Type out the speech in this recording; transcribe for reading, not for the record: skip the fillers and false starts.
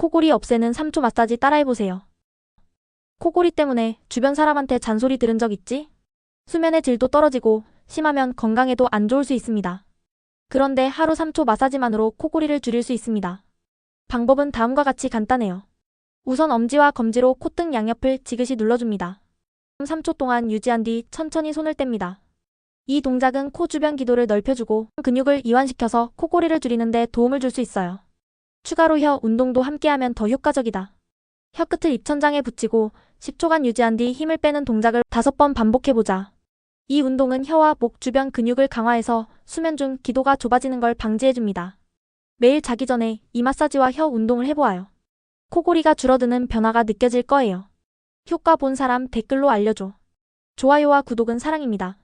코골이 없애는 3초 마사지 따라해보세요. 코골이 때문에 주변 사람한테 잔소리 들은 적 있지? 수면의 질도 떨어지고 심하면 건강에도 안 좋을 수 있습니다. 그런데 하루 3초 마사지만으로 코골이를 줄일 수 있습니다. 방법은 다음과 같이 간단해요. 우선 엄지와 검지로 콧등 양옆을 지그시 눌러줍니다. 3초 동안 유지한 뒤 천천히 손을 뗍니다. 이 동작은 코 주변 기도를 넓혀주고 근육을 이완시켜서 코골이를 줄이는 데 도움을 줄 수 있어요. 추가로 혀 운동도 함께하면 더 효과적이다. 혀끝을 입천장에 붙이고 10초간 유지한 뒤 힘을 빼는 동작을 5번 반복해보자. 이 운동은 혀와 목 주변 근육을 강화해서 수면 중 기도가 좁아지는 걸 방지해줍니다. 매일 자기 전에 이 마사지와 혀 운동을 해보아요. 코골이가 줄어드는 변화가 느껴질 거예요. 효과 본 사람 댓글로 알려줘. 좋아요와 구독은 사랑입니다.